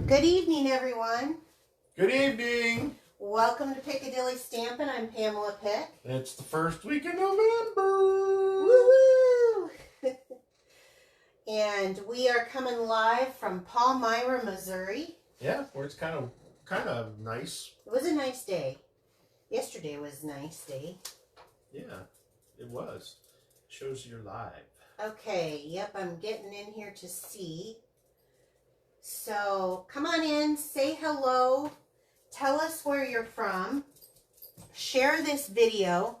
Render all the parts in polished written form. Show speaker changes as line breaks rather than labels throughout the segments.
Good evening, everyone.
Good evening.
Welcome to Piccadilly Stampin'. I'm Pamela Pick.
It's the first week of November.
Woo-woo! And we are coming live from Palmyra, Missouri.
Yeah, where it's kind of nice.
It was a nice day. Yesterday was a nice day.
Yeah, it was. Shows you're live.
Okay, yep, I'm getting in here to see. So come on in, say hello, tell us where you're from, share this video,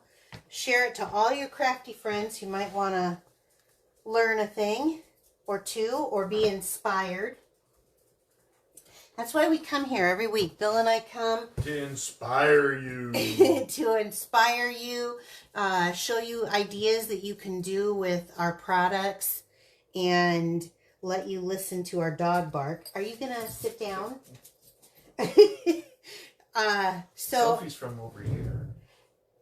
share it to all your crafty friends who might want to learn a thing or two or be inspired. That's why we come here every week. Bill and I come
to inspire you.
To inspire you, show you ideas that you can do with our products, and let you listen to our dog bark. Are you going to sit down?
Sophie's from over here.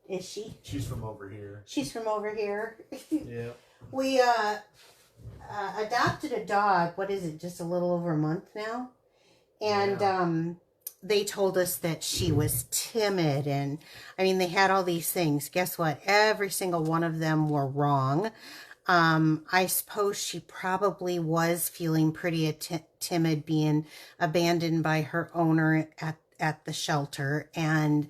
Is she?
She's from over here.
She's from over here.
Yeah.
We adopted a dog, what is it, just a little over a month now? And they told us that she was timid, and I mean, they had all these things. Guess what? Every single one of them were wrong. I suppose she probably was feeling pretty timid, being abandoned by her owner at the shelter, and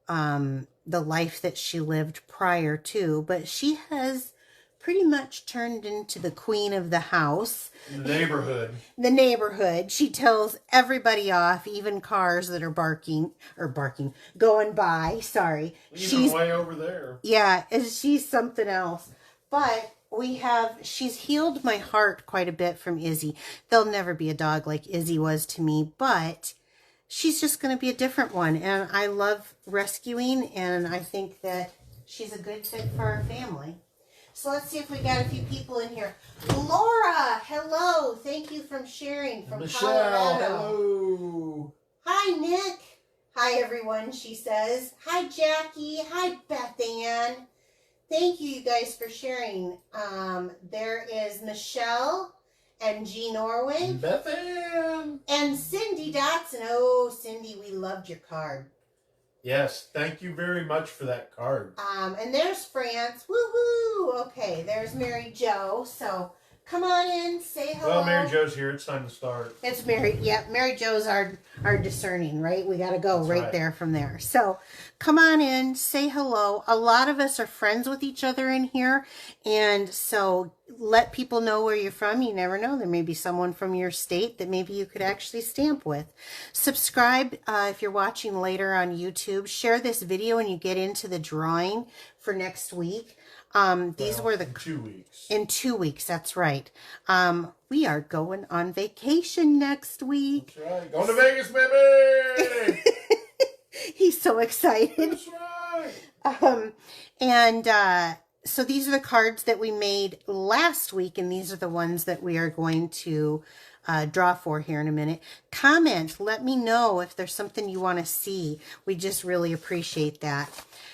the life that she lived prior to. But she has pretty much turned into the queen of the house.
The neighborhood.
The neighborhood. She tells everybody off, even cars that are going by. Sorry.
She's way over there.
Yeah, she's something else. But she's healed my heart quite a bit from Izzy. There'll never be a dog like Izzy was to me, but she's just going to be a different one. And I love rescuing, and I think that she's a good fit for our family. So let's see if we got a few people in here. Laura, hello. Thank you for sharing from
Michelle,
Colorado.
hello.
Hi, Nick. Hi, everyone, she says. Hi, Jackie. Hi, Beth Ann. Thank you guys for sharing. There is Michelle and G. Norway.
Beth Ann.
And Cindy Dotson. Oh, Cindy, we loved your card.
Yes, thank you very much for that card.
And there's France. Woohoo! Okay, there's Mary Jo. So come on in, say hello.
Well, Mary Jo's here. It's time to start.
It's Mary. Yeah, Mary Jo's our discerning, right? We got to go right there from there. So come on in, say hello. A lot of us are friends with each other in here. And so let people know where you're from. You never know. There may be someone from your state that maybe you could actually stamp with. Subscribe if you're watching later on YouTube. Share this video and you get into the drawing for next week. These were the...
In 2 weeks.
In 2 weeks, that's right. We are going on vacation next week.
That's right. Going to Vegas, baby!
He's so excited.
That's right.
So these are the cards that we made last week, and these are the ones that we are going to draw for here in a minute. Comment. Let me know if there's something you want to see. We just really appreciate that.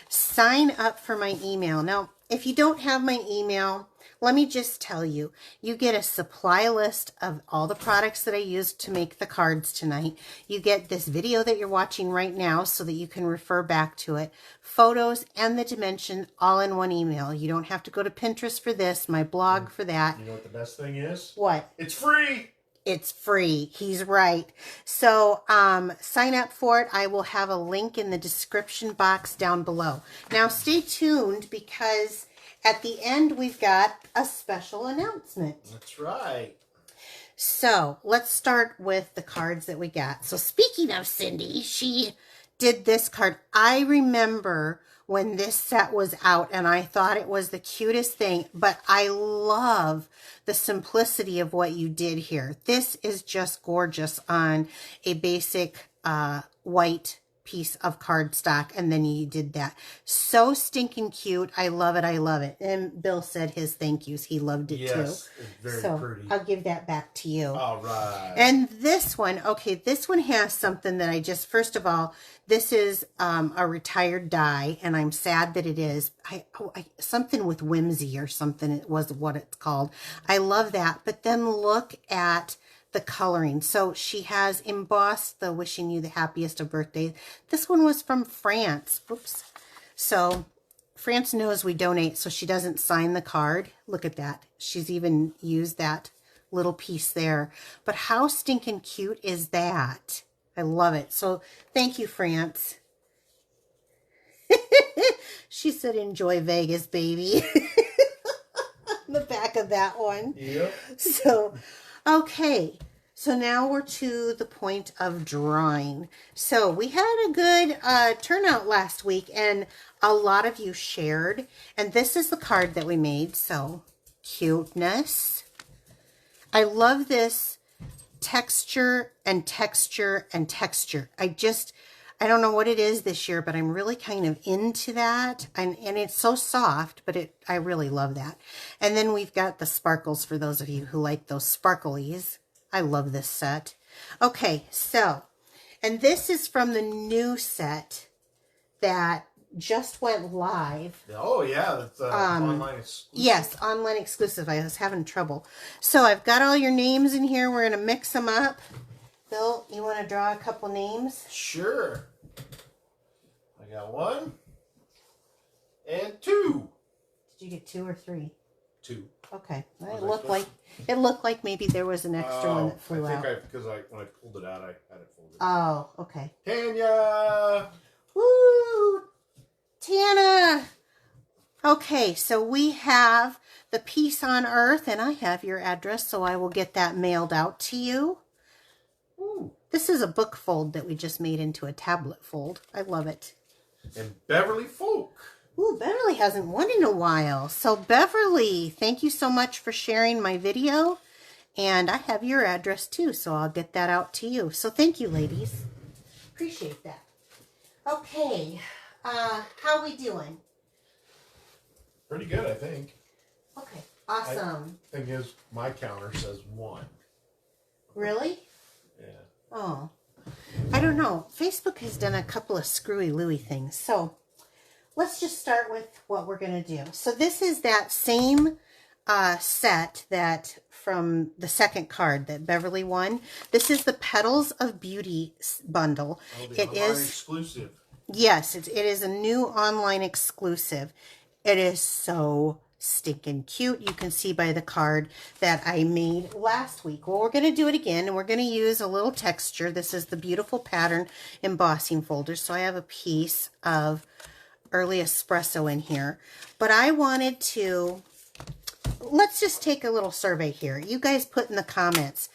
Sign up for my email. Now, if you don't have my email, let me just tell you, you get a supply list of all the products that I used to make the cards tonight. You get this video that you're watching right now so that you can refer back to it. Photos and the dimension all in one email. You don't have to go to Pinterest for this, my blog for that.
You know what the best thing is?
What?
It's free.
It's free. He's right. So sign up for it. I will have a link in the description box down below. Now stay tuned, because at the end we've got a special announcement.
That's right.
So let's start with the cards that we got. So speaking of Cindy, she did this card. I remember when this set was out, and I thought it was the cutest thing, but I love the simplicity of what you did here. This is just gorgeous on a basic white piece of cardstock, and then you did that. So stinking cute. I love it. I love it. And Bill said his thank yous. He loved it too.
Yes, it's very pretty.
I'll give that back to you.
All right.
And this one, okay, this one has something that I just, first of all, this is a retired die, and I'm sad that it is. Something with whimsy or something, it was what it's called. I love that. But then look at the coloring. So she has embossed the wishing you the happiest of birthdays. This one was from France. Oops. So France knows we donate, so she doesn't sign the card. Look at that. She's even used that little piece there. But how stinking cute is that? I love it. So thank you, France. She said, enjoy Vegas, baby. The back of that one.
Yep.
So, okay. So now we're to the point of drawing. So we had a good turnout last week, and a lot of you shared. And this is the card that we made. So, cuteness. I love this texture and texture and texture. I don't know what it is this year, but I'm really kind of into that. And it's so soft, but I really love that. And then we've got the sparkles for those of you who like those sparklies. I love this set. Okay, so, and this is from the new set that just went live.
Oh, yeah, that's online exclusive.
Yes, online exclusive. I was having trouble. So I've got all your names in here. We're going to mix them up. Bill, you want to draw a couple names?
Sure. I got 1 and 2.
Did you get 2 or 3?
2.
Okay. It looked like maybe there was an extra one that flew out.
Because when I pulled it out, I had it folded.
Oh, okay.
Tanya!
Woo! Tana! Okay, so we have the Peace on Earth, and I have your address, so I will get that mailed out to you.
Ooh.
This is a book fold that we just made into a tablet fold. I love it.
And Beverly Folk.
Ooh, Beverly hasn't won in a while. So Beverly, thank you so much for sharing my video. And I have your address too, so I'll get that out to you. So thank you, ladies. Appreciate that. Okay, how we doing?
Pretty good, I think.
Okay, awesome.
Thing is, my counter says 1.
Really?
Yeah.
Oh, I don't know. Facebook has done a couple of screwy Louie things. So let's just start with what we're going to do. So this is that same set that from the second card that Beverly won. This is the Petals of Beauty bundle.
Oh, the online exclusive.
Yes, it is a new online exclusive. It is so stinking cute. You can see by the card that I made last week. Well, we're going to do it again, and we're going to use a little texture. This is the beautiful pattern embossing folder. So I have a piece of early espresso in here. But I wanted to, let's just take a little survey here. You guys put in the comments,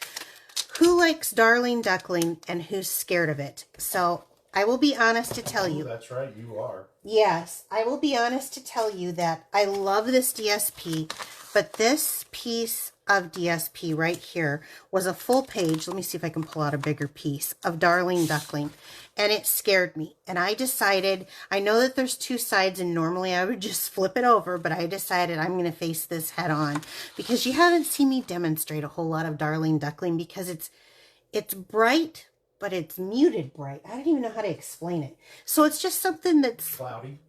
who likes Darling Duckling and who's scared of it? So I will be honest to tell you.
That's right, you are.
Yes, I will be honest to tell you that I love this DSP, but this piece of DSP right here was a full page. Let me see if I can pull out a bigger piece of Darling Duckling, and it scared me. And I decided, I know that there's 2 sides, and normally I would just flip it over, but I decided I'm going to face this head on because you haven't seen me demonstrate a whole lot of Darling Duckling because it's bright, but it's muted bright. I don't even know how to explain it. So it's just something that's
cloudy.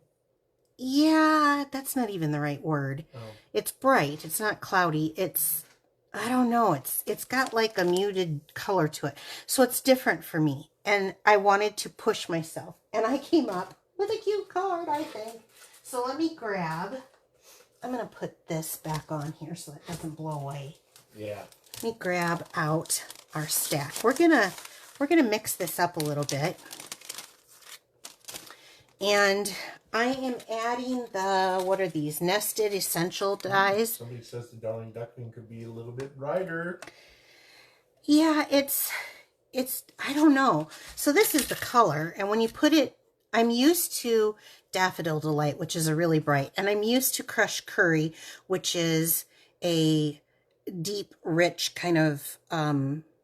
Yeah, that's not even the right word.
Oh.
It's bright. It's not cloudy. I don't know. It's got like a muted color to it. So it's different for me. And I wanted to push myself. And I came up with a cute card, I think. So let me grab, I'm going to put this back on here so it doesn't blow away.
Yeah.
Let me grab out our stack. We're gonna mix this up a little bit. And I am adding the, what are these? Nested Essential Dyes.
Somebody says the Darling Duckling could be a little bit brighter.
Yeah, it's, I don't know. So this is the color. And when you put it, I'm used to Daffodil Delight, which is a really bright. And I'm used to Crushed Curry, which is a deep, rich kind of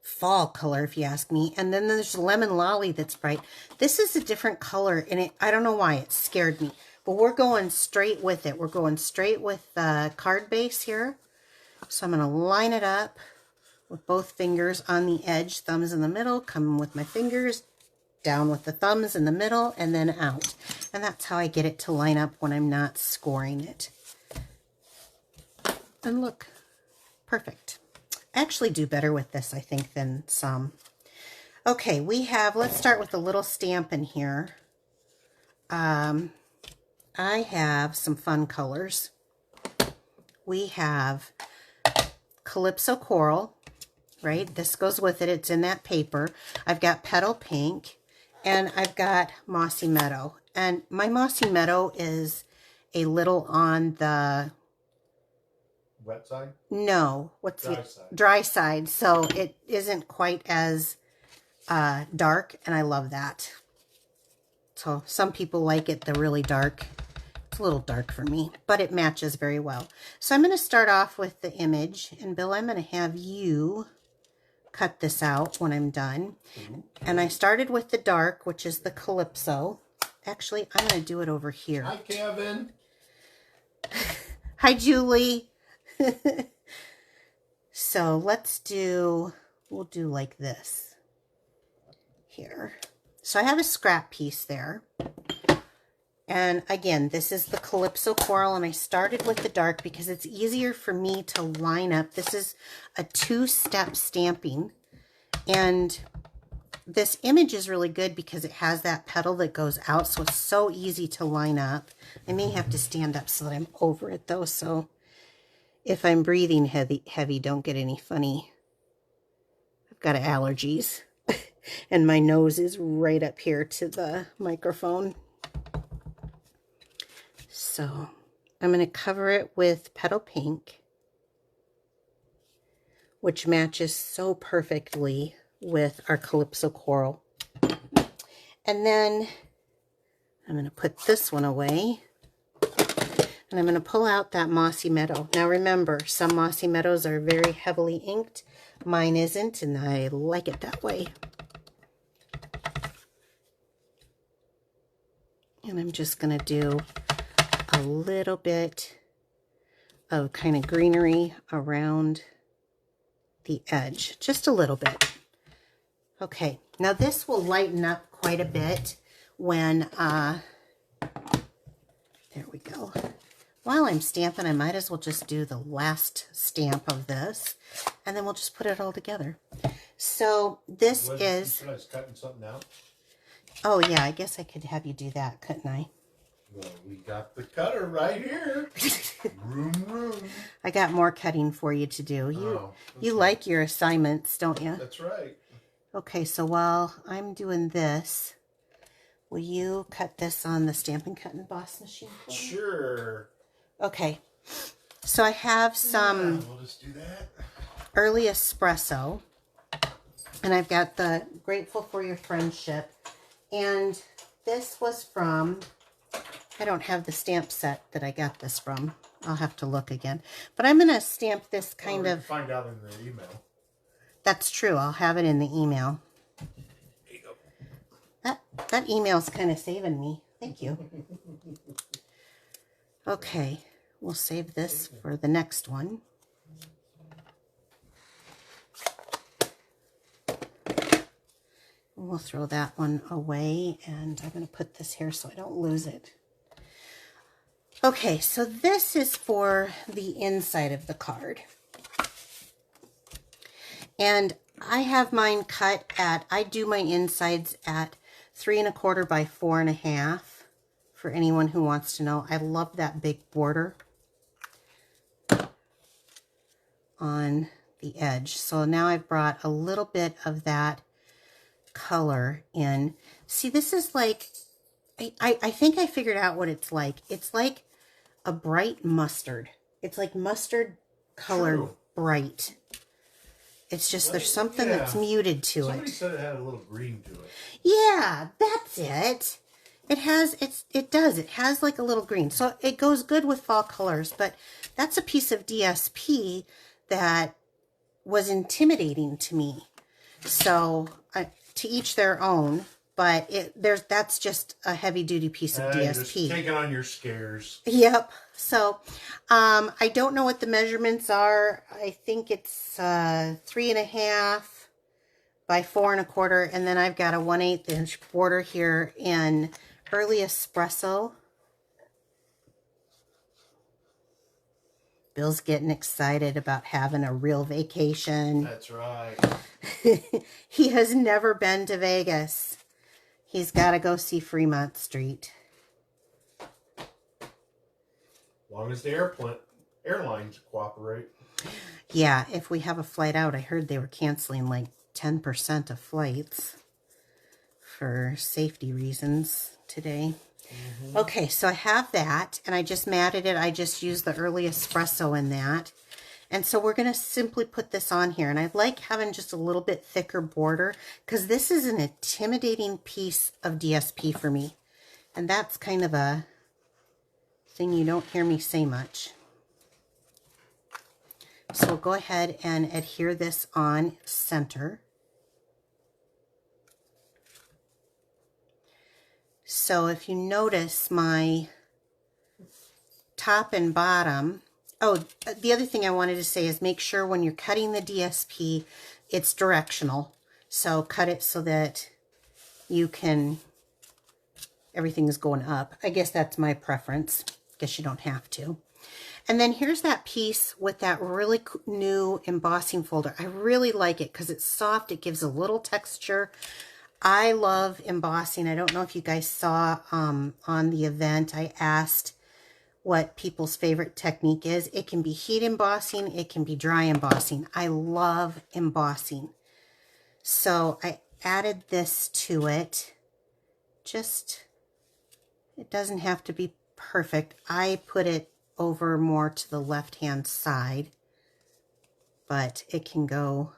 fall color, if you ask me. And then there's Lemon Lolly that's bright. This is a different color, and I don't know why it scared me, but we're going straight with it. We're going straight with the card base here. So I'm going to line it up with both fingers on the edge, thumbs in the middle, come with my fingers, down with the thumbs in the middle, and then out. And that's how I get it to line up when I'm not scoring it. And look, perfect. I actually do better with this, I think, than some. Okay, we have, let's start with a little Stampin' here. I have some fun colors. We have Calypso Coral, right? This goes with it. It's in that paper. I've got Petal Pink, and I've got Mossy Meadow. And my Mossy Meadow is a little on the...
Wet side?
No. What's
Dry
the...
side.
Dry side. So it isn't quite as dark, and I love that. So some people like it, the really dark. It's a little dark for me, but it matches very well. So I'm going to start off with the image, and Bill, I'm going to have you cut this out when I'm done. And I started with the dark, which is the Calypso. Actually, I'm going to do it over here.
Hi, Kevin.
Hi, Julie. So we'll do like this here. So I have a scrap piece there. And again, this is the Calypso Coral, and I started with the dark because it's easier for me to line up. This is a two-step stamping, and this image is really good because it has that petal that goes out, so it's so easy to line up. I may have to stand up so that I'm over it, though, so if I'm breathing heavy, don't get any funny. I've got allergies, and my nose is right up here to the microphone. So I'm going to cover it with Petal Pink, which matches so perfectly with our Calypso Coral. And then I'm going to put this one away, and I'm going to pull out that Mossy Meadow. Now remember, some Mossy Meadows are very heavily inked. Mine isn't, and I like it that way. And I'm just going to do a little bit of kind of greenery around the edge, just a little bit. Okay, now this will lighten up quite a bit when, there we go. While I'm stamping, I might as well just do the last stamp of this, and then we'll just put it all together. So this is...
I was cutting something out?
Oh yeah, I guess I could have you do that, couldn't I?
Well, we got the cutter right here. Room.
I got more cutting for you to do. You like your assignments, don't you?
That's right.
Okay, so while I'm doing this, will you cut this on the Stampin' Cut and Boss machine for me?
Sure.
Okay, so I have some
we'll just do that.
early espresso, and I've got the Grateful for Your Friendship, and this was from... I don't have the stamp set that I got this from. I'll have to look again. But I'm going to stamp this kind of...
Find out in the email.
That's true. I'll have it in the email.
There you go.
That email's kind of saving me. Thank you. Okay. We'll save this for the next one. We'll throw that one away, and I'm going to put this here so I don't lose it. Okay, so this is for the inside of the card. And I have mine cut at, I do my insides at 3 1/4 by 4 1/2 for anyone who wants to know. I love that big border on the edge. So now I've brought a little bit of that color in. See, this is like, I think I figured out what it's like. It's like a bright mustard. It's like mustard colored bright. It's just there's something that's muted to it.
Somebody said it had a little green to it.
Yeah, that's it. It has like a little green. So it goes good with fall colors, but that's a piece of DSP that was intimidating to me. So to each their own, but that's just a heavy duty piece of DSP.
Just taking on your scares.
Yep. So I don't know what the measurements are. I think it's 3 1/2 by 4 1/4, and then I've got a 1/8 inch border here in early espresso. Bill's getting excited about having a real vacation.
That's right.
He has never been to Vegas. He's got to go see Fremont Street.
As long as the airlines cooperate.
Yeah, if we have a flight out, I heard they were canceling like 10% of flights for safety reasons today. Mm-hmm. Okay, so I have that, and I just matted it. I just used the early espresso in that. And so we're going to simply put this on here. And I like having just a little bit thicker border because this is an intimidating piece of DSP for me. And that's kind of a thing you don't hear me say much. So we'll go ahead and adhere this on center. So if you notice my top and bottom, oh, the other thing I wanted to say is make sure when you're cutting the DSP, it's directional. So cut it so that you can, everything is going up. I guess that's my preference. Guess you don't have to. And then here's that piece with that really new embossing folder. I really like it because it's soft. It gives a little texture. I love embossing. I don't know if you guys saw on the event, I asked what people's favorite technique is. It can be heat embossing. It can be dry embossing. I love embossing. So I added this to it. Just, it doesn't have to be perfect. I put it over more to the left-hand side, but it can go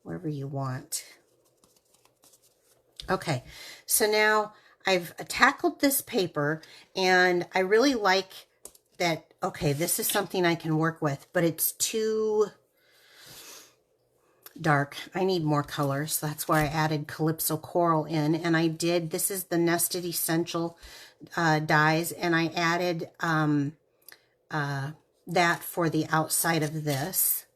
wherever you want. Okay, so now I've tackled this paper, and I really like that. Okay, this is something I can work with, but it's too dark. I need more colors. That's why I added Calypso Coral in, and I did, this is the Nested Essential dies, and I added that for the outside of this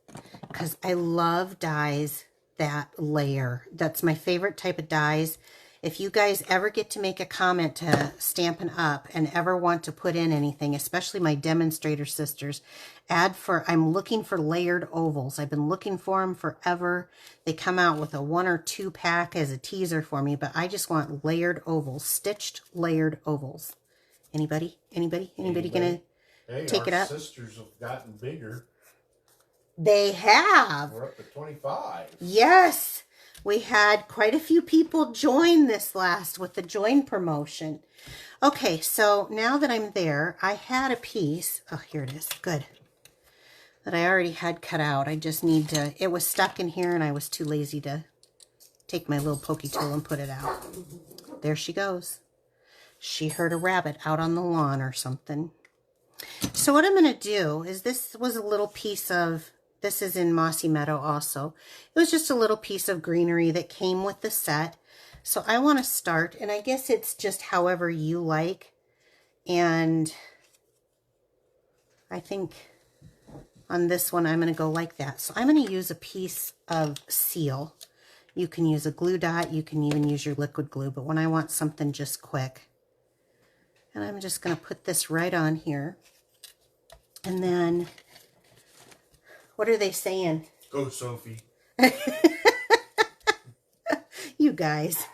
because I love dies that layer. That's my favorite type of dies. If you guys ever get to make a comment to Stampin' Up and ever want to put in anything, especially my demonstrator sisters, I'm looking for layered ovals. I've been looking for them forever. They come out with a 1 or 2 pack as a teaser for me, but I just want layered ovals, stitched layered ovals. Anybody gonna take it up?
Our sisters have gotten bigger.
They have.
We're up to 25.
Yes. We had quite a few people join this last with the join promotion. Okay, so now that I'm there, I had a piece. Oh, here it is. Good. That I already had cut out. I just need to, it was stuck in here and I was too lazy to take my little pokey tool and put it out. There she goes. She heard a rabbit out on the lawn or something. So what I'm going to do is, this was a little piece of, this is in Mossy Meadow also. It was just a little piece of greenery that came with the set. So I want to start, and I guess it's just however you like. And I think on this one, I'm going to go like that. So I'm going to use a piece of seal. You can use a glue dot. You can even use your liquid glue. But when I want something just quick. And I'm just going to put this right on here. And then, what are they saying?
Go, Sophie.
You guys.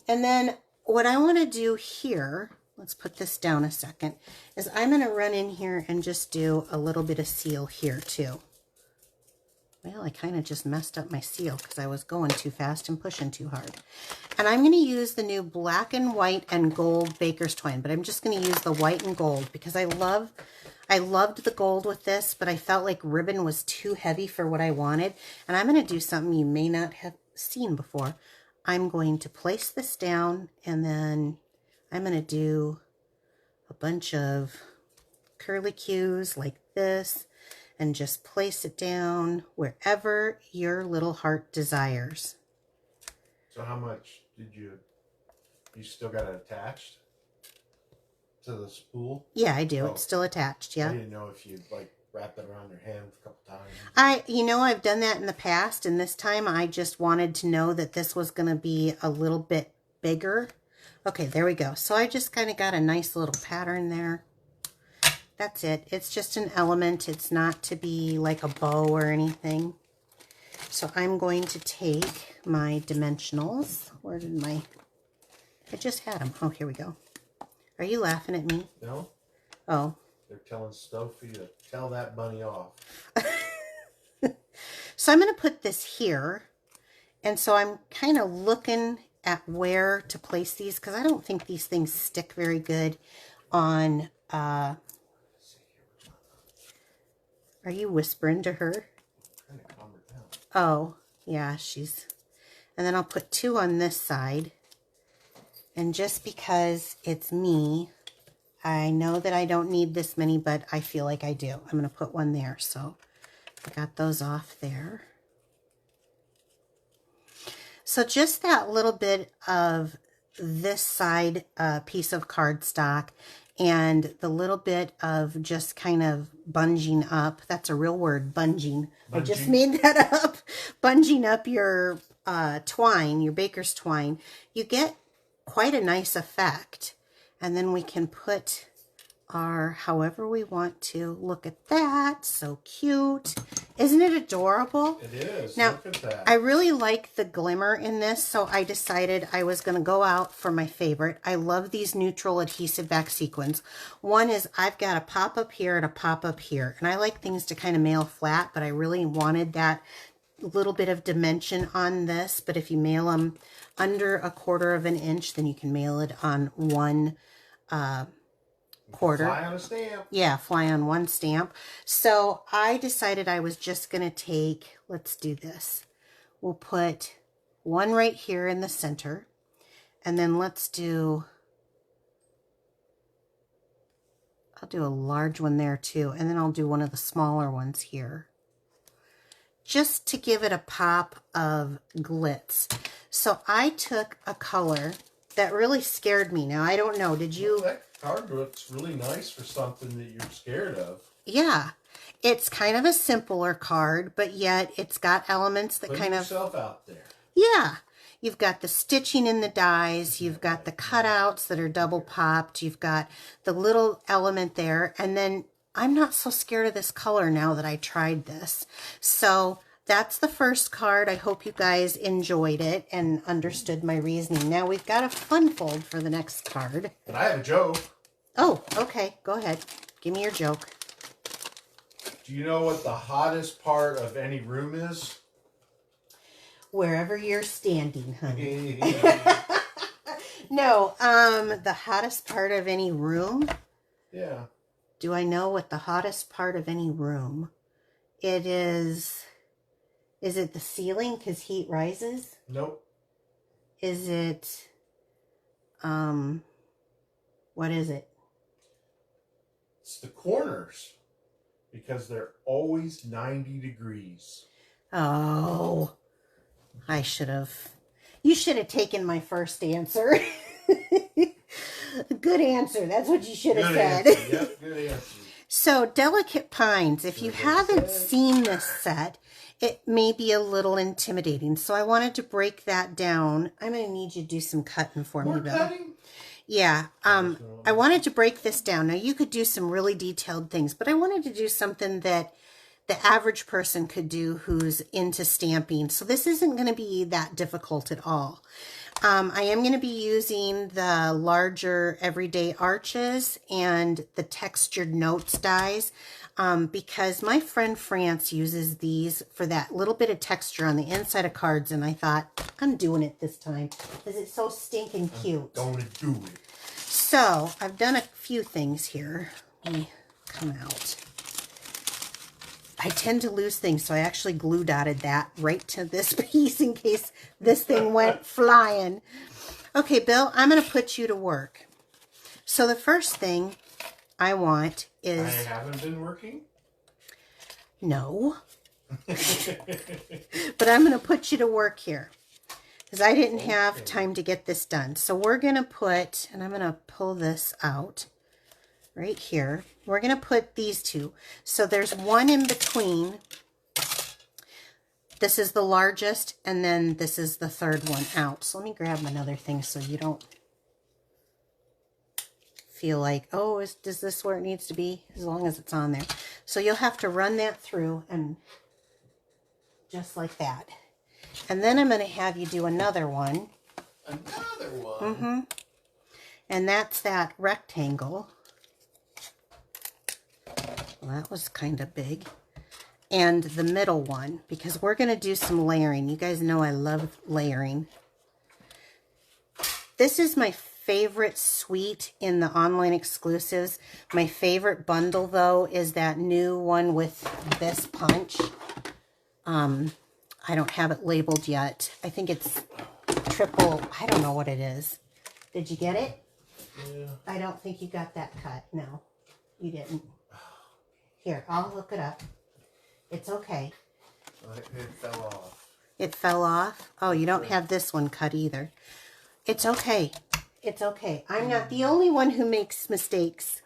And then what I want to do here, let's put this down a second, is I'm going to run in here and just do a little bit of seal here too. Well, I kind of just messed up my seal because I was going too fast and pushing too hard. And I'm going to use the new black and white and gold Baker's Twine, but I'm just going to use the white and gold because I loved the gold with this, but I felt like ribbon was too heavy for what I wanted. And I'm going to do something you may not have seen before. I'm going to place this down, and then I'm going to do a bunch of curlicues like this, and just place it down wherever your little heart desires.
So how much did you still got it attached to the spool?
Yeah, I do.
Oh.
It's still attached, yeah.
I didn't know if you'd like wrap it around your hand a couple times.
I've done that in the past, and this time I just wanted to know that this was going to be a little bit bigger. Okay, there we go. So I just kind of got a nice little pattern there. That's it. It's just an element. It's not to be like a bow or anything. So I'm going to take my dimensionals. Where did my... I just had them. Oh, here we go. Are you laughing at me?
No.
Oh.
They're telling Sophie to tell that bunny off.
So I'm going to put this here. And so I'm kind of looking at where to place these because I don't think these things stick very good on... Are you whispering to her?
I'm trying to calm her down.
Oh, yeah, she's... And then I'll put 2 on this side. And just because it's me, I know that I don't need this many, but I feel like I do. I'm going to put 1 there. So I got those off there. So just that little bit of this side piece of cardstock and the little bit of just kind of bunging up. That's a real word, bunging. I just made that up. Bunging up your twine, your baker's twine. You get quite a nice effect. And then we can put our however we want to. Look at that. So cute. Isn't it adorable?
It is.
Now,
look at that.
I really like the glimmer in this, so I decided I was going to go out for my favorite. I love these neutral adhesive back sequins. One is I've got a pop-up here and a pop-up here. And I like things to kind of mail flat, but I really wanted that little bit of dimension on this. But if you mail them under 1/4 of an inch, then you can mail it on 1 quarter.
Fly on a stamp.
Yeah, fly on 1 stamp. So I decided I was just going to take, let's do this. We'll put 1 right here in the center. And then let's do, I'll do a large one there too. And then I'll do one of the smaller ones here. Just to give it a pop of glitz. So I took a color that really scared me. Now, I don't know, did you...
Well, that card looks really nice for something that you're scared of.
Yeah, it's kind of a simpler card, but yet it's got elements that
Put
kind of...
yourself out there.
Yeah, you've got the stitching in the dies, you've got the cutouts that are double popped, you've got the little element there, and then I'm not so scared of this color now that I tried this. So that's the first card. I hope you guys enjoyed it and understood my reasoning. Now we've got a fun fold for the next card.
And I have a joke.
Oh, okay. Go ahead. Give me your joke.
Do you know what the hottest part of any room is?
Wherever you're standing, honey. No, the hottest part of any room?
Yeah.
Do I know what the hottest part of any room? It is it the ceiling because heat rises?
Nope.
Is it, what is it?
It's the corners. Because they're always 90 degrees.
Oh, I should have. You should have taken my first answer. Good answer. That's what you should have said.
Answer. Yep, good answer.
So, Delicate Pines, if you haven't seen this set, it may be a little intimidating. So I wanted to break that down. I'm going to need you to do some cutting for me, Bill.
Cutting?
Yeah, I wanted to break this down. Now, you could do some really detailed things, but I wanted to do something that the average person could do who's into stamping. So this isn't going to be that difficult at all. I am going to be using the larger everyday arches and the textured notes dies because my friend France uses these for that little bit of texture on the inside of cards, and I thought, I'm doing it this time because it's so stinking cute.
I'm gonna do it.
So I've done a few things here. Let me come out. I tend to lose things, so I actually glue dotted that right to this piece in case this thing went flying. Okay, Bill, I'm going to put you to work. So the first thing I want is...
I haven't been working?
No. But I'm going to put you to work here because I didn't have time to get this done. So we're going to put, and I'm going to pull this out right here. We're going to put these two. So there's one in between. This is the largest, and then this is the third one out. So let me grab another thing so you don't feel like, oh, is this where it needs to be? As long as it's on there. So you'll have to run that through and just like that. And then I'm going to have you do another one.
Another one?
Mm-hmm. And that's that rectangle. Well, that was kind of big. And the middle one, because we're going to do some layering. You guys know I love layering. This is my favorite suite in the online exclusives. My favorite bundle, though, is that new one with this punch. I don't have it labeled yet. I think it's triple, I don't know what it is. Did you get it?
Yeah.
I don't think you got that cut. No, you didn't. Here, I'll look it up. It's okay.
It fell off.
It fell off? Oh, you don't have this one cut either. It's okay. It's okay. I'm not the only one who makes mistakes.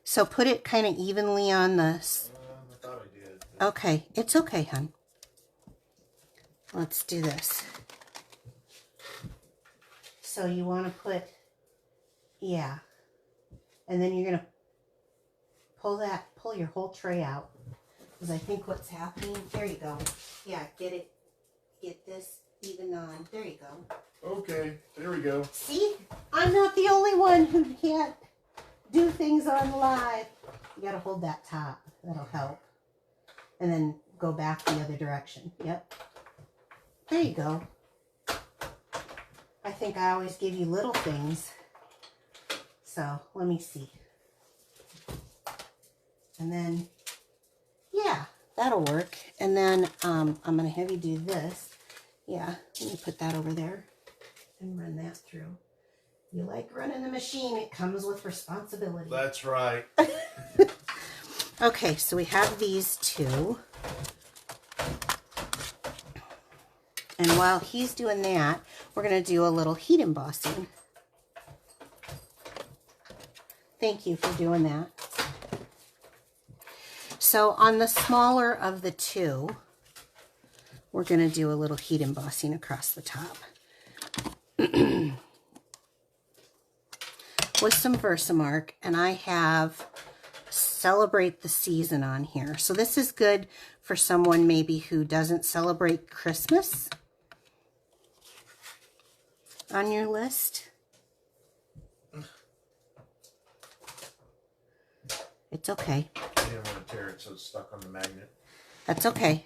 So put it kind of evenly on the...
I thought I did.
Okay. It's okay, hon. Let's do this. So you want to put... Yeah. And then you're going to pull your whole tray out. Because I think what's happening... There you go. Yeah, get this even on. There you go.
Okay, there we go.
See? I'm not the only one who can't do things on live. You gotta hold that top. That'll help. And then go back the other direction. Yep. There you go. I think I always give you little things. So, let me see. And then, yeah, that'll work. And then I'm gonna have you do this. Yeah, let me put that over there. And run that through. You like running the machine, it comes with responsibility.
That's right.
Okay, so we have these two. And while he's doing that, we're going to do a little heat embossing. Thank you for doing that. So on the smaller of the two, we're going to do a little heat embossing across the top. With some Versamark, and I have Celebrate the Season on here. So this is good for someone maybe who doesn't celebrate Christmas on your list. It's okay.
I didn't want to tear it so it's stuck on the magnet.
That's okay.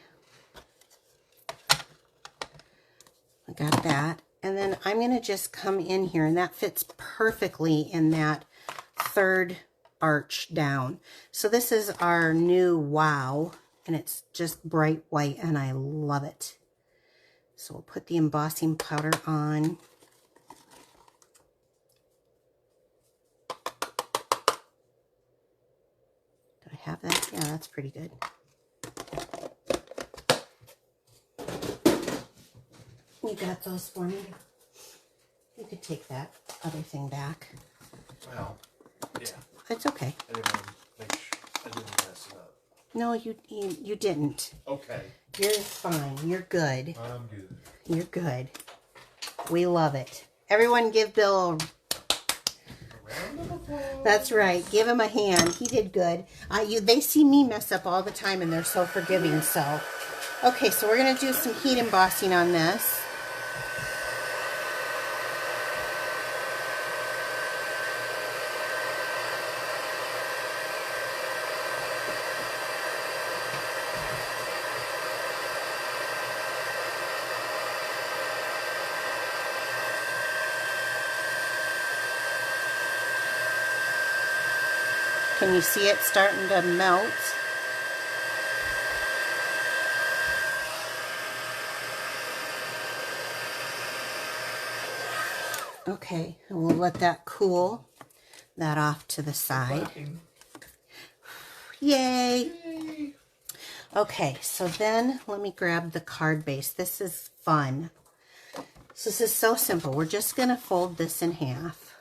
I got that. And then I'm going to just come in here, and that fits perfectly in that third arch down. So this is our new Wow, and it's just bright white, and I love it. So we'll put the embossing powder on. Do I have that? Yeah, that's pretty good. You got those for me? You could take that other thing back.
Well, yeah.
It's okay.
I didn't want to make sure I didn't mess it up.
No, you didn't.
Okay.
You're fine. You're good.
I'm good.
You're good. We love it. Everyone give Bill a... That's right. Give him a hand. He did good. They see me mess up all the time, and they're so forgiving. So, okay, so we're going to do some heat embossing on this. Can you see it starting to melt? Okay, and we'll let that cool. That off to the side. Yay!
Yay!
Okay, so then let me grab the card base. This is fun. So this is so simple. We're just going to fold this in half.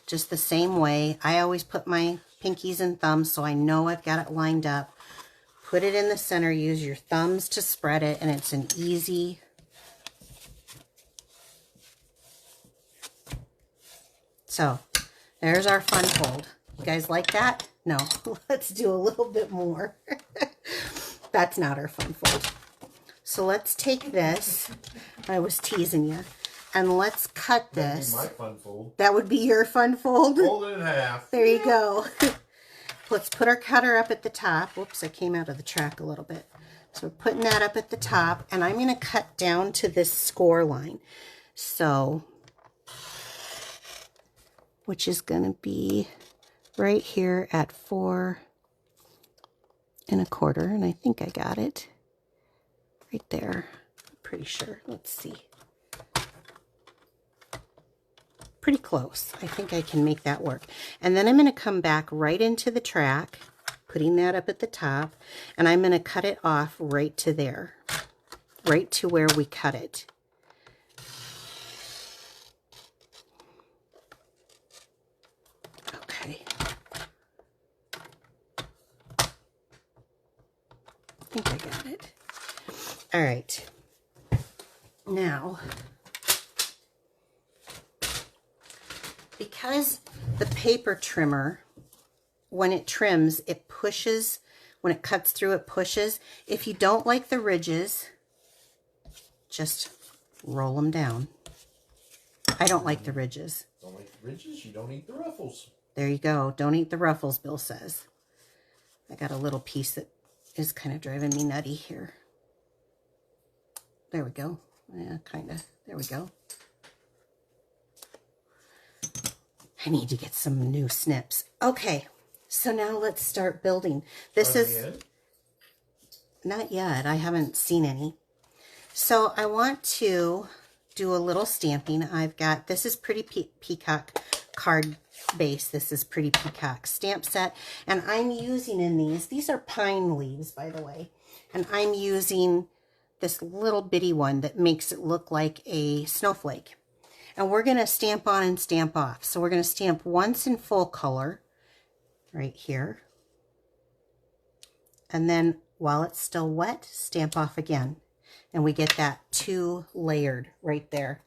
Just the same way. I always put my pinkies and thumbs so I know I've got it lined up. Put it in the center. Use your thumbs to spread it, and it's an easy... So, There's our fun fold. You guys like that? No, let's do a little bit more. That's not our fun fold. So let's take this. I was teasing you. And let's cut this.
That'd be my fun fold.
That would be your fun fold?
Fold it in half.
There you go. Let's put our cutter up at the top. Whoops, I came out of the track a little bit. So we're putting that up at the top. And I'm going to cut down to this score line. So, which is going to be right here at 4 1/4. And I think I got it right there. I'm pretty sure. Let's see. Pretty close. I think I can make that work. And then I'm going to come back right into the track, putting that up at the top, and I'm going to cut it off right to there, right to where we cut it. Okay. I think I got it. All right. Now, because the paper trimmer, when it trims, it pushes, when it cuts through, it pushes. If you don't like the ridges, just roll them down. I don't like the ridges.
Don't like the ridges, you don't eat the ruffles.
There you go. Don't eat the ruffles, Bill says. I got a little piece that is kind of driving me nutty here. There we go. Yeah, kind of. There we go. I need to get some new snips. Okay, so now let's start building. This is not yet. I haven't seen any. So I want to do a little stamping. I've got, this is Pretty Peacock card base. This is Pretty Peacock stamp set. And I'm using in these are pine leaves, by the way. And I'm using this little bitty one that makes it look like a snowflake. And we're going to stamp on and stamp off. So we're going to stamp once in full color right here. And then while it's still wet, stamp off again. And we get that 2 layered right there.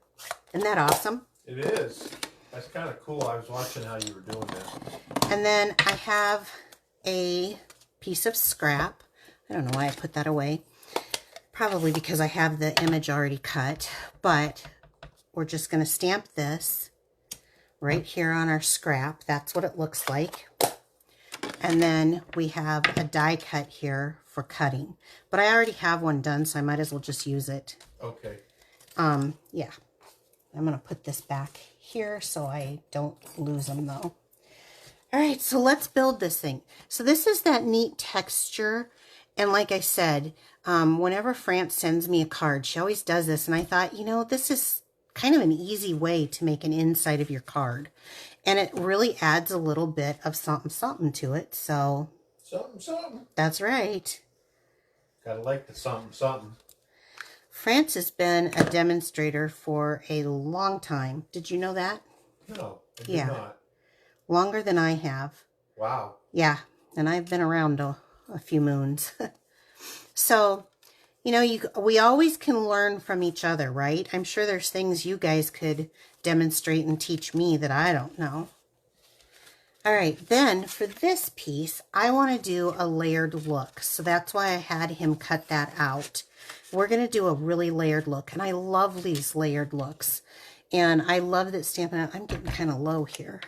Isn't that awesome?
It is. That's kind of cool. I was watching how you were doing that.
And then I have a piece of scrap. I don't know why I put that away. Probably because I have the image already cut. But we're just going to stamp this right here on our scrap. That's what it looks like. And then we have a die cut here for cutting. But I already have one done, so I might as well just use it.
Okay.
Yeah. I'm going to put this back here so I don't lose them, though. All right, so let's build this thing. So this is that neat texture. And like I said, whenever France sends me a card, she always does this. And I thought, you know, this is kind of an easy way to make an inside of your card. And it really adds a little bit of something to it. So
Something.
That's right.
Gotta like the something.
France has been a demonstrator for a long time. Did you know that?
No, I did not.
Longer than I have.
Wow.
Yeah, and I've been around a few moons. So, you know, we always can learn from each other, right? I'm sure there's things you guys could demonstrate and teach me that I don't know. All right, then for this piece, I want to do a layered look. So that's why I had him cut that out. We're going to do a really layered look, and I love these layered looks. And I love that Stampin' Up, I'm getting kind of low here.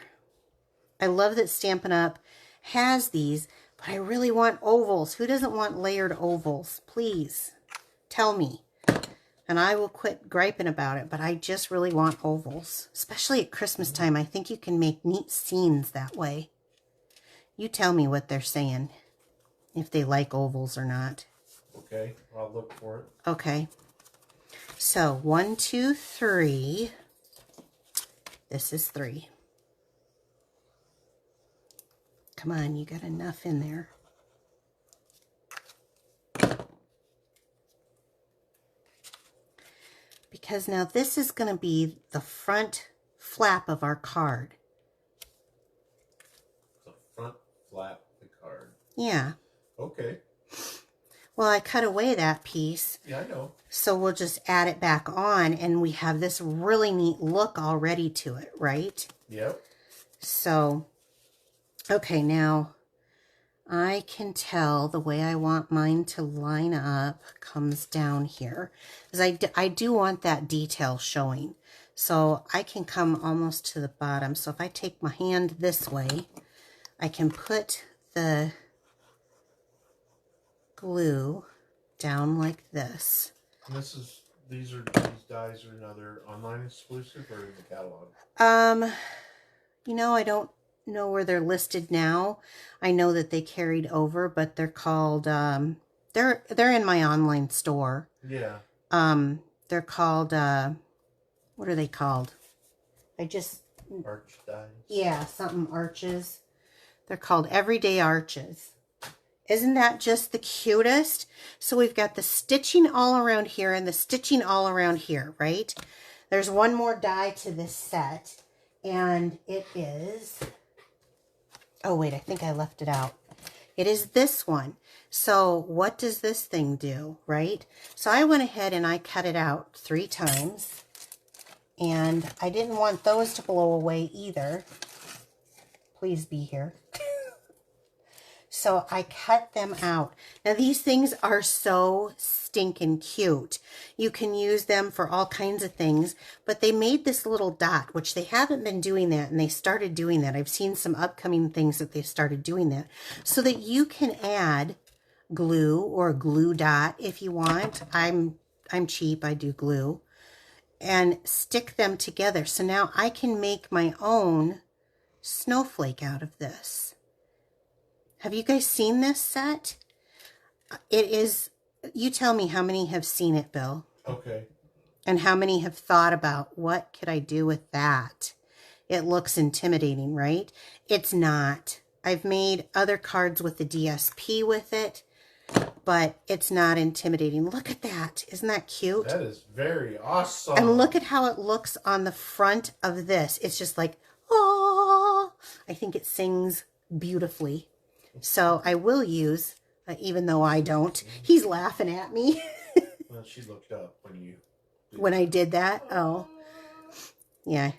I love that Stampin' Up has these, but I really want ovals. Who doesn't want layered ovals? Please tell me. And I will quit griping about it, but I just really want ovals. Especially at Christmas time. I think you can make neat scenes that way. You tell me what they're saying. If they like ovals or not.
Okay, I'll look for it.
Okay. So, 1, 2, 3. This is 3. Come on, you got enough in there. Because now this is going to be the front flap of our card.
The front flap of the card.
Yeah.
Okay.
Well, I cut away that piece.
Yeah, I know.
So we'll just add it back on, and we have this really neat look already to it, right?
Yep.
So, okay, now I can tell the way I want mine to line up comes down here. Because I do want that detail showing. So I can come almost to the bottom. So if I take my hand this way, I can put the glue down like this.
And these dies are another online exclusive or in the catalog?
You know, I don't know where they're listed now. I know that they carried over, but they're called they're in my online store.
Yeah.
They're called what are they called?
Arch dies.
Yeah, something arches. They're called Everyday Arches. Isn't that just the cutest? So we've got the stitching all around here and the stitching all around here, right? There's one more die to this set, and it is, oh wait, I think I left it out. It is this one. So what does this thing do, right? So I went ahead and I cut it out 3 times, and I didn't want those to blow away either. Please be here. So I cut them out. Now these things are so stinking cute. You can use them for all kinds of things, but they made this little dot, which they haven't been doing that, and they started doing that. I've seen some upcoming things that they've started doing that, so that you can add glue or glue dot if you want. I'm cheap, I do glue, and stick them together. So now I can make my own snowflake out of this. Have you guys seen this set? It is, you tell me how many have seen it, Bill.
Okay.
And how many have thought about, what could I do with that? It looks intimidating, right? It's not. I've made other cards with the DSP with it, but it's not intimidating. Look at that. Isn't that cute?
That is very awesome.
And look at how it looks on the front of this. It's just like, oh, I think it sings beautifully. So I will use, even though I don't. He's laughing at me.
Well, she looked up
when I did that. Oh, yeah.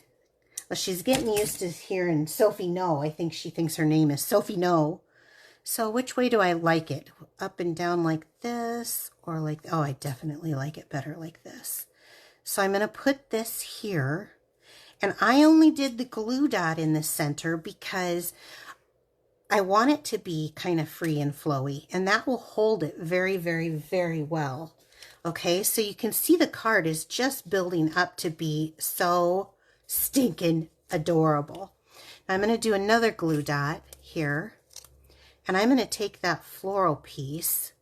Well, she's getting used to hearing Sophie No. I think she thinks her name is Sophie No. So which way do I like it? Up and down like this, or like, oh, I definitely like it better like this. So I'm going to put this here. And I only did the glue dot in the center because I want it to be kind of free and flowy, and that will hold it very, very, very well. Okay, so you can see the card is just building up to be so stinking adorable. Now I'm going to do another glue dot here, and I'm going to take that floral piece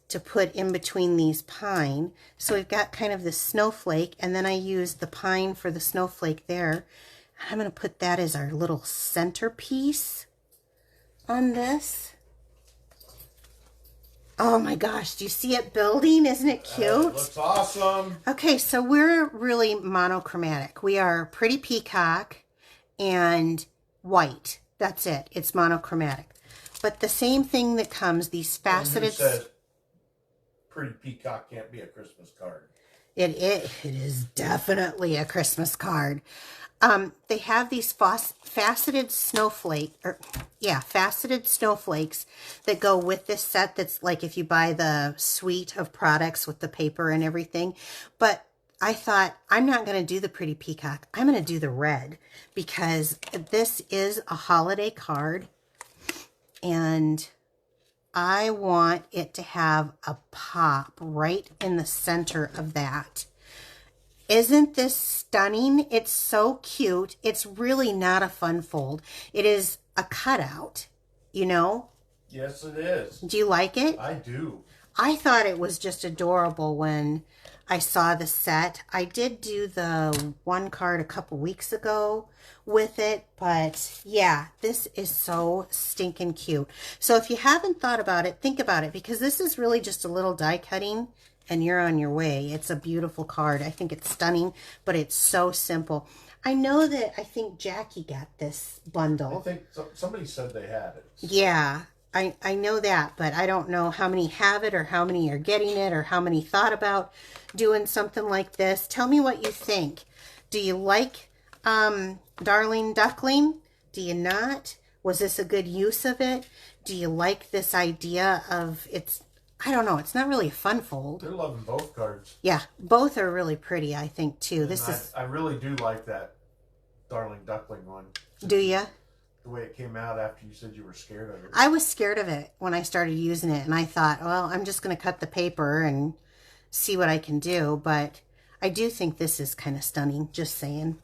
to put in between these pine. So we've got kind of the snowflake, and then I use the pine for the snowflake there. I'm going to put that as our little centerpiece on this. Oh my gosh, do you see it building? Isn't it cute?
It looks awesome.
Okay, so we're really monochromatic. We are Pretty Peacock and white. That's it. It's monochromatic. But the same thing that comes, these faceted...
And who says Pretty Peacock can't be a Christmas card?
It is definitely a Christmas card. They have these faceted snowflakes that go with this set. That's like if you buy the suite of products with the paper and everything. But I thought, I'm not going to do the Pretty Peacock. I'm going to do the red because this is a holiday card, and I want it to have a pop right in the center of that. Isn't this stunning? It's so cute. It's really not a fun fold. It is a cutout, you know?
Yes, it is.
Do you like it?
I do.
I thought it was just adorable when I saw the set. I did do the one card a couple weeks ago with it, but yeah, this is so stinking cute. So if you haven't thought about it, think about it, because this is really just a little die cutting and you're on your way. It's a beautiful card. I think it's stunning, but it's so simple. I know that I think Jackie got this bundle.
I think somebody said they had it.
Yeah, I know that, but I don't know how many have it or how many are getting it or how many thought about doing something like this. Tell me what you think. Do you like Darling Duckling? Do you not? Was this a good use of it? Do you like this idea of I don't know, it's not really a fun fold.
They're loving both cards.
Yeah, both are really pretty, I think, too.
And I really do like that Darling Duckling one.
Do you?
The way it came out after you said you were scared of it.
I was scared of it when I started using it, and I thought, well, I'm just going to cut the paper and see what I can do, but I do think this is kind of stunning, just saying.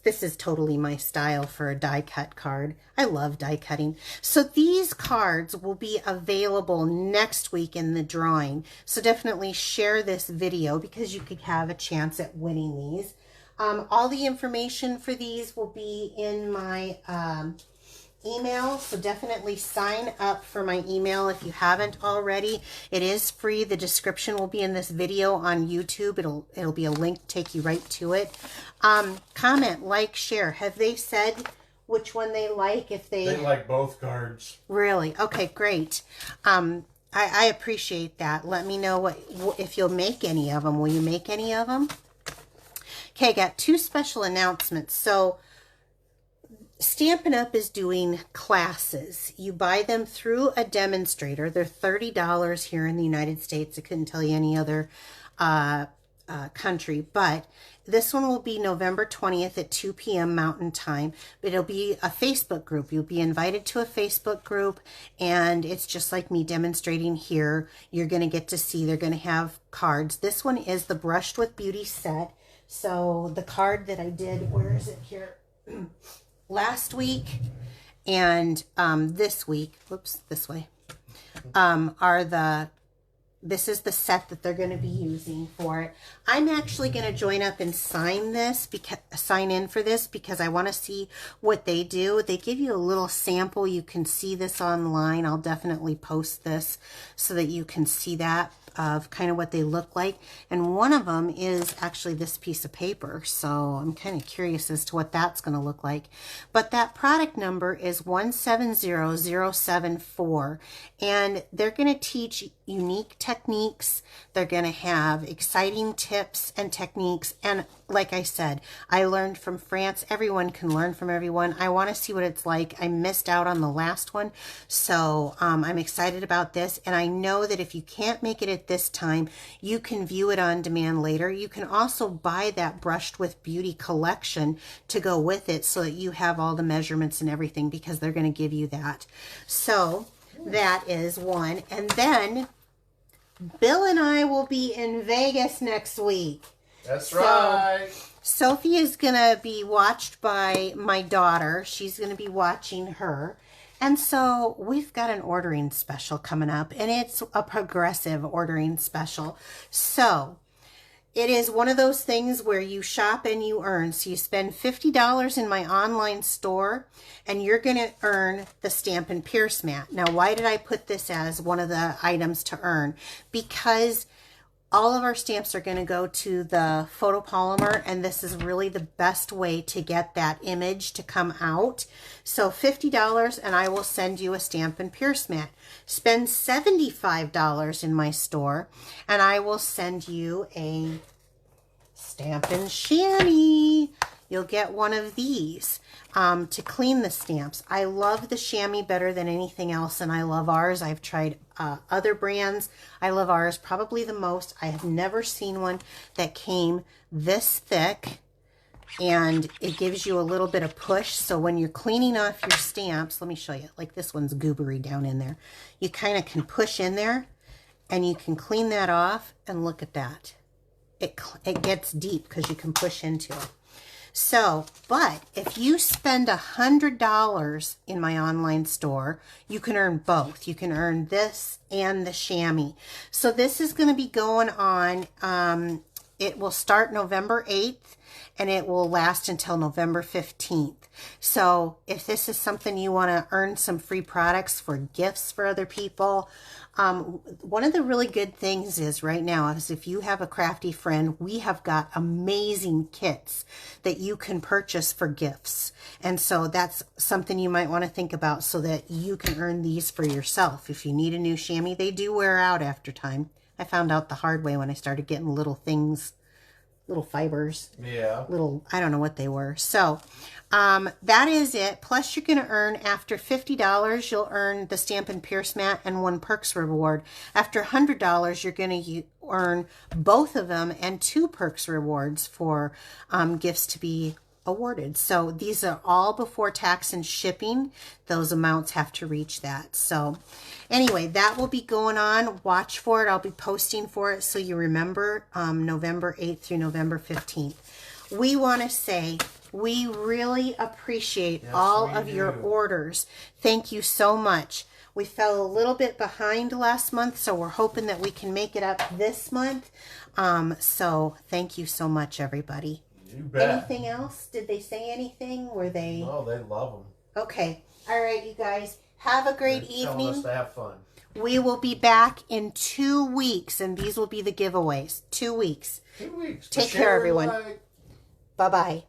This is totally my style for a die cut card. I love die cutting. So these cards will be available next week in the drawing. So definitely share this video because you could have a chance at winning these. All the information for these will be in my email, so definitely sign up for my email if you haven't already. It is free. The description will be in this video on YouTube. It'll be a link to take you right to it. Comment, like, share. Have they said which one they like? If they
like both cards.
Really? Okay, great. I appreciate that. Let me know if you'll make any of them. Will you make any of them? Okay, I got 2 special announcements. So Stampin' Up! Is doing classes. You buy them through a demonstrator. They're $30 here in the United States. I couldn't tell you any other country, but this one will be November 20th at 2 p.m. Mountain Time. It'll be a Facebook group. You'll be invited to a Facebook group, and it's just like me demonstrating here. You're going to get to see, they're going to have cards. This one is the Brushed with Beauty set. So the card that I did, where is it here? Last week and this week, whoops, this way, this is the set that they're going to be using for it. I'm actually going to join up and sign in for this because I want to see what they do. They give you a little sample. You can see this online. I'll definitely post this so that you can see that of kind of what they look like. And one of them is actually this piece of paper. So I'm kind of curious as to what that's going to look like. But that product number is 170074. And they're going to teach unique techniques. They're going to have exciting tips and techniques. And like I said, I learned from France. Everyone can learn from everyone. I want to see what it's like. I missed out on the last one. So I'm excited about this. And I know that if you can't make it at this time, you can view it on demand later. You can also buy that Brushed with Beauty collection to go with it so that you have all the measurements and everything because they're going to give you that. So that is one. And then Bill and I will be in Vegas next week.
That's right.
Sophie is going to be watched by my daughter. She's going to be watching her. And so we've got an ordering special coming up, and it's a progressive ordering special. So it is one of those things where you shop and you earn. So you spend $50 in my online store, and you're going to earn the Stampin' Pierce mat. Now, why did I put this as one of the items to earn? Because all of our stamps are going to go to the photopolymer, and this is really the best way to get that image to come out. So $50, and I will send you a Stampin' Pierce mat. Spend $75 in my store, and I will send you a Stampin' Chamois. You'll get one of these to clean the stamps. I love the chamois better than anything else, and I love ours. I've tried other brands. I love ours probably the most. I have never seen one that came this thick, and it gives you a little bit of push. So when you're cleaning off your stamps, let me show you. Like this one's goobery down in there. You kind of can push in there, and you can clean that off, and look at that. It gets deep because you can push into it. So, but if you spend $100 in my online store, you can earn both. You can earn this and the chamois. So this is going to be going on, it will start November 8th, and it will last until November 15th. So if this is something you want to earn some free products for gifts for other people, one of the really good things is right now is if you have a crafty friend, we have got amazing kits that you can purchase for gifts. And so that's something you might want to think about so that you can earn these for yourself. If you need a new chamois, they do wear out after time. I found out the hard way when I started getting little things little fibers.
Yeah.
Little, I don't know what they were. So that is it. Plus you're going to earn, after $50, you'll earn the Stampin' Pierce Mat and 1 Perks reward. After $100, you're going to earn both of them and 2 Perks rewards for gifts to be awarded. So these are all before tax and shipping. Those amounts have to reach that. So anyway, that will be going on. Watch for it. I'll be posting for it so you remember, November 8th through November 15th. We want to say we really appreciate all of your orders. Thank you so much. We fell a little bit behind last month, so we're hoping that we can make it up this month. So thank you so much, everybody.
You bet.
Anything else? Did they say anything? Were they?
No, they love them.
Okay. All right, you guys. Have a great evening.
Telling us to have fun.
We will be back in 2 weeks, and these will be the giveaways. 2 weeks.
2 weeks.
Take care, everyone. Bye-bye.